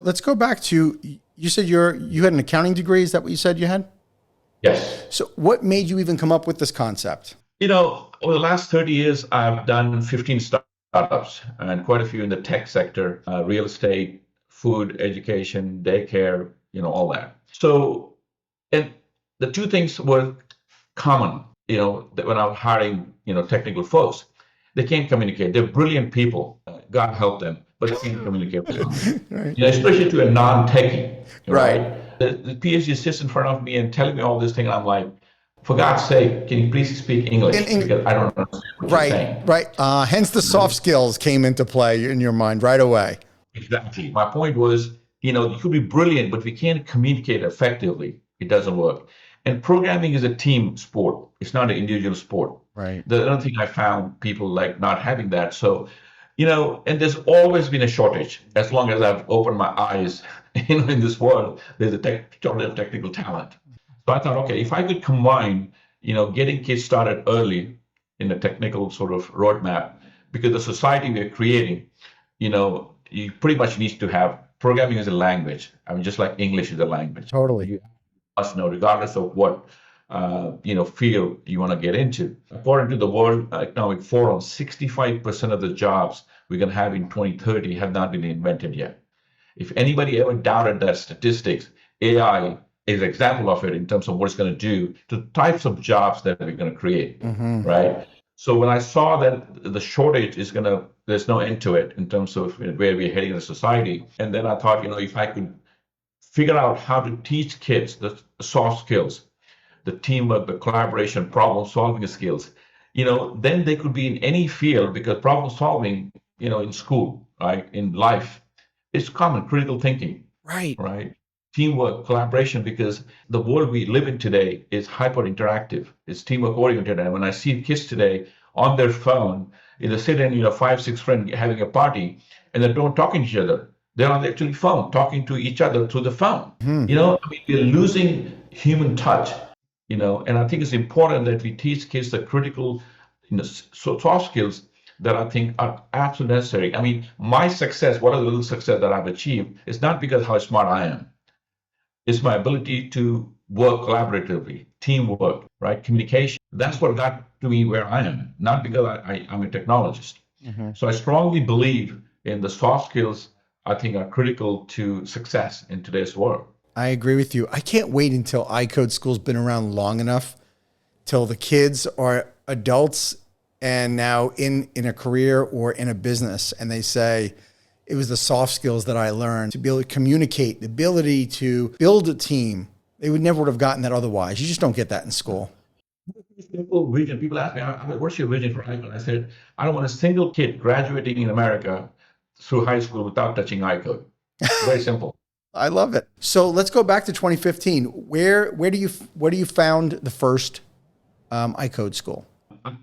let's go back to, you said you had an accounting degree. Is that what you said you had? Yes. So what made you even come up with this concept? Over the last 30 years, I've done 15 startups and quite a few in the tech sector, real estate, food, education, daycare, all that. So, and the two things were common, that when I was hiring, technical folks, they can't communicate. They're brilliant people. God help them, but they can't communicate well. Right. Especially to a non-techie, Right. right? The PhD sits in front of me and telling me all this thing, and I'm like, for God's sake, can you please speak English? Because I don't understand what you're Right, saying. right. Hence the soft skills came into play in your mind right away. Exactly. My point was, you could be brilliant, but if you can't communicate effectively, it doesn't work. And programming is a team sport. It's not an individual sport. Right. The other thing I found people like not having that. So, and there's always been a shortage. As long as I've opened my eyes, in this world, there's a shortage of technical talent. So I thought, okay, if I could combine, getting kids started early in a technical sort of roadmap, because the society we're creating, you pretty much need to have programming as a language. I mean, just like English is a language. Totally. You must know, regardless of what field you want to get into. According to the World Economic Forum, 65% of the jobs we're going to have in 2030 have not been invented yet. If anybody ever doubted that statistics, AI is an example of it in terms of what it's going to do to the types of jobs that we're going to create, right? So when I saw that the shortage is there's no end to it in terms of where we're heading in the society, and then I thought, if I could figure out how to teach kids the soft skills, the teamwork, the collaboration, problem solving skills, then they could be in any field, because problem solving, in school, right, in life, is common, critical thinking, Right. right? Teamwork, collaboration, because the world we live in today is hyper interactive. It's teamwork oriented. And when I see kids today on their phone, they sit in, 5, 6 friends having a party, and they don't talk to each other. They're on the actual phone, talking to each other through the phone. We're losing human touch, and I think it's important that we teach kids the critical, soft skills that I think are absolutely necessary. I mean, my success, what are the little success that I've achieved, is not because of how smart I am. It's my ability to work collaboratively, teamwork, right? Communication. That's what got to me where I am, not because I'm a technologist. So I strongly believe in the soft skills I think are critical to success in today's world. I agree with you. I can't wait until ICode School's been around long enough till the kids are adults and now in a career or in a business, and they say, it was the soft skills that I learned to be able to communicate, the ability to build a team. They would never have gotten that otherwise. You just don't get that in school. Simple vision. People ask me, what's your vision for ICode? I said, I don't want a single kid graduating in America through high school without touching ICode. Very simple. I love it. So let's go back to 2015. Where do you found the first ICode School?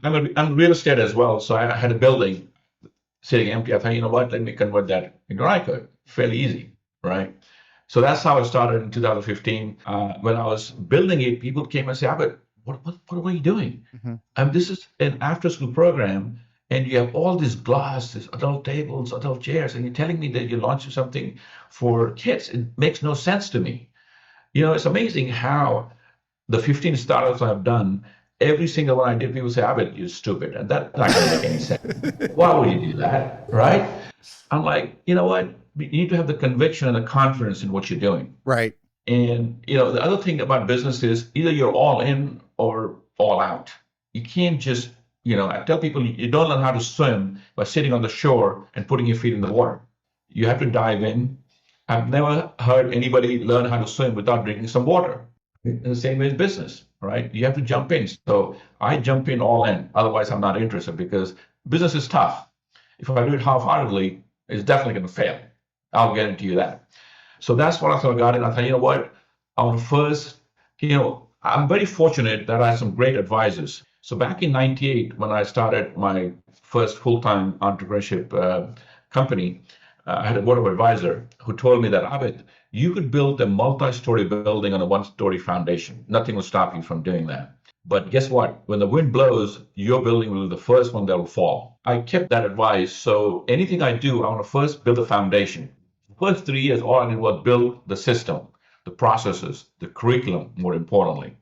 I'm real estate as well. So I had a building sitting empty. I thought, let me convert that into ICode. Fairly easy, right? So that's how I started in 2015. When I was building it, people came and said, Abid, what are you doing? This is an after-school program, and you have all this glass, these adult tables, adult chairs, and you're telling me that you're launching something for kids. It makes no sense to me. It's amazing how the 15 startups I've done, every single one I did, people say, Abid, you're stupid. And that's not going to make any sense. Why would you do that, right? I'm like, you know what? You need to have the conviction and the confidence in what you're doing. Right. And, the other thing about business is either you're all in or all out. You can't just, I tell people you don't learn how to swim by sitting on the shore and putting your feet in the water. You have to dive in. I've never heard anybody learn how to swim without drinking some water. In the same way as business, right? You have to jump in. So I jump in all in. Otherwise, I'm not interested, because business is tough. If I do it half-heartedly, it's definitely going to fail. I'll guarantee you that. So that's what I thought about it. I thought, what? I want to first, I'm very fortunate that I had some great advisors. So back in '98, when I started my first full-time entrepreneurship company, I had a board of advisor who told me that, Abid, you could build a multi-story building on a one-story foundation. Nothing will stop you from doing that. But guess what? When the wind blows, your building will be the first one that will fall. I kept that advice. So anything I do, I want to first build a foundation. first 3 years, all I did was build the system, the processes, the curriculum, more importantly,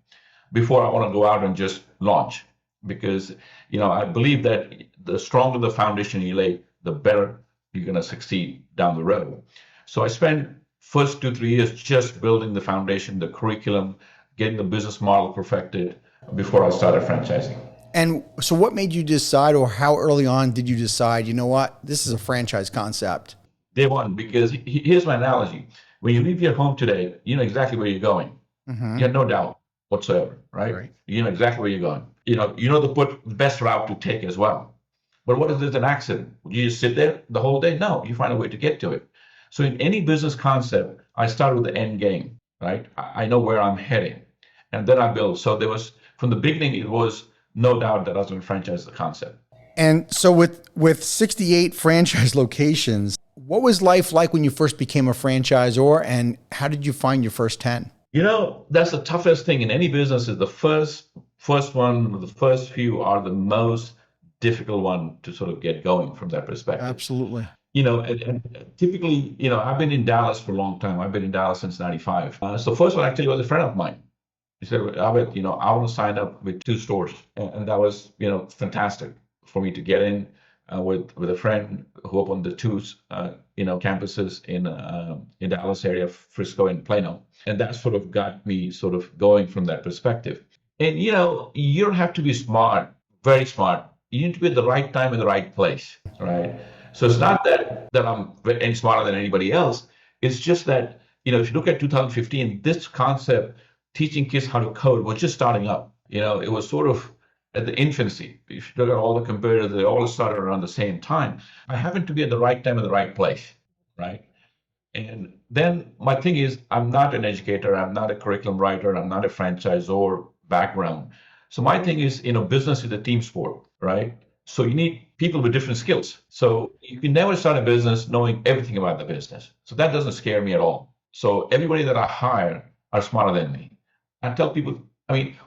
before I want to go out and just launch. Because, I believe that the stronger the foundation you lay, the better you're going to succeed down the road. So I spent first 2-3 years just building the foundation, the curriculum, getting the business model perfected before I started franchising. And so what made you decide, or how early on did you decide, you know what, this is a franchise concept? Day one, because here's my analogy. When you leave your home today, you know exactly where you're going. Mm-hmm. You have no doubt whatsoever, right? You know exactly where you're going. You know the best route to take as well. But what if there's an accident? You just sit there the whole day? No, you find a way to get to it. So in any business concept, I start with the end game, right? I know where I'm heading, and then I build. So there was, from the beginning, it was no doubt that I was going to franchise the concept. And so with 68 franchise locations, what was life like when you first became a franchisor, and how did you find your first 10? That's the toughest thing in any business. Is the first one, the first few are the most difficult one to sort of get going from that perspective. Absolutely. And typically, I've been in Dallas for a long time. I've been in Dallas since 95. So first one actually was a friend of mine. He said, Abid, I want to sign up with 2 stores. And that was, fantastic for me to get in with a friend who opened the 2, campuses in Dallas area, Frisco and Plano. And that sort of got me sort of going from that perspective. And, you don't have to be smart, very smart. You need to be at the right time in the right place, right? So it's not that I'm any smarter than anybody else. It's just that, if you look at 2015, this concept, teaching kids how to code, was just starting up. It was sort of at the infancy. If you look at all the competitors, they all started around the same time. I happened to be at the right time in the right place, right? And then my thing is, I'm not an educator, I'm not a curriculum writer, I'm not a franchisor background. So my thing is, business is a team sport, right? So you need people with different skills. So you can never start a business knowing everything about the business. So that doesn't scare me at all. So everybody that I hire are smarter than me. I tell people,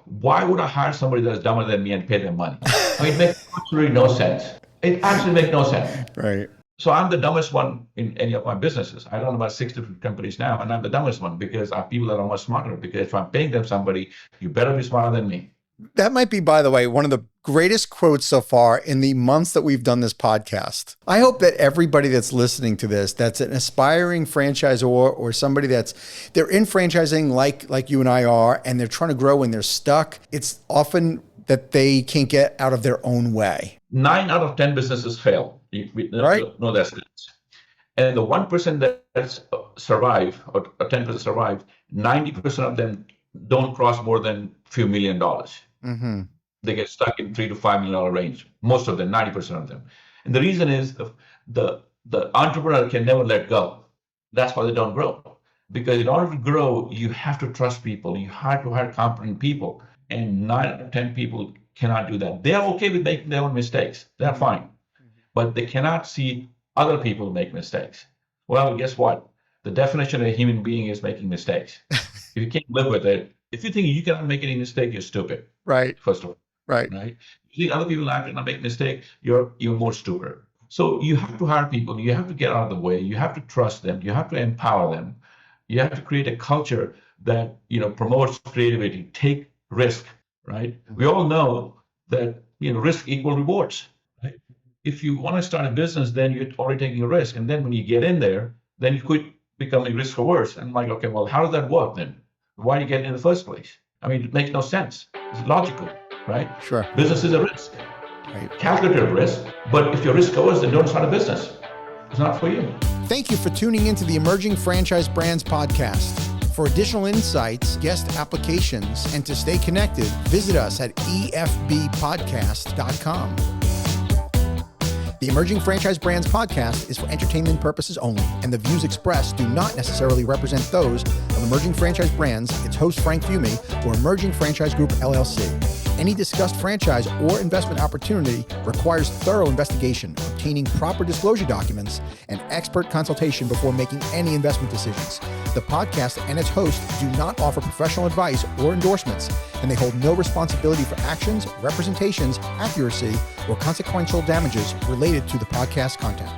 why would I hire somebody that's dumber than me and pay them money? It makes absolutely no sense. It actually makes no sense. Right. So I'm the dumbest one in any of my businesses. I run about 6 different companies now, and I'm the dumbest one because I have people that are much smarter. Because if I'm paying them somebody, you better be smarter than me. That might be, by the way, one of the greatest quotes so far in the months that we've done this podcast. I hope that everybody that's listening to this, that's an aspiring franchisor or somebody they're in franchising like you and I are, and they're trying to grow and they're stuck, it's often that they can't get out of their own way. 9 out of 10 businesses fail. Right? No, that's it. And the 1% that survive, or 10% survive, 90% of them don't cross more than a few $1 million. Mm-hmm. They get stuck in $3 to $5 million range. Most of them, 90% of them. And the reason is the entrepreneur can never let go. That's why they don't grow. Because in order to grow, you have to trust people. You have to hire competent people. And 9 out of 10 people cannot do that. They are okay with making their own mistakes. They're fine. But they cannot see other people make mistakes. Well, guess what? The definition of a human being is making mistakes. If you can't live with it, if you think you cannot make any mistake, you're stupid. Right. First of all. Right. Right. You see other people not make mistake, you're more stupid. So you have to hire people, you have to get out of the way, you have to trust them, you have to empower them, you have to create a culture that promotes creativity, take risk, right? We all know that risk equal rewards, right? If you want to start a business, then you're already taking a risk. And then when you get in there, then you could become risk averse. And I'm like, okay, well, how does that work then? Why do you get in the first place? It makes no sense. It's logical, right? Sure. Business is a risk. Right. Calculated risk. But if you're risk averse, then don't start a business. It's not for you. Thank you for tuning into the Emerging Franchise Brands podcast. For additional insights, guest applications, and to stay connected, visit us at efbpodcast.com. The Emerging Franchise Brands podcast is for entertainment purposes only, and the views expressed do not necessarily represent those of Emerging Franchise Brands, its host Frank Fiume, or Emerging Franchise Group, LLC. Any discussed franchise or investment opportunity requires thorough investigation, obtaining proper disclosure documents, and expert consultation before making any investment decisions. The podcast and its host do not offer professional advice or endorsements, and they hold no responsibility for actions, representations, accuracy, or consequential damages related to the podcast content.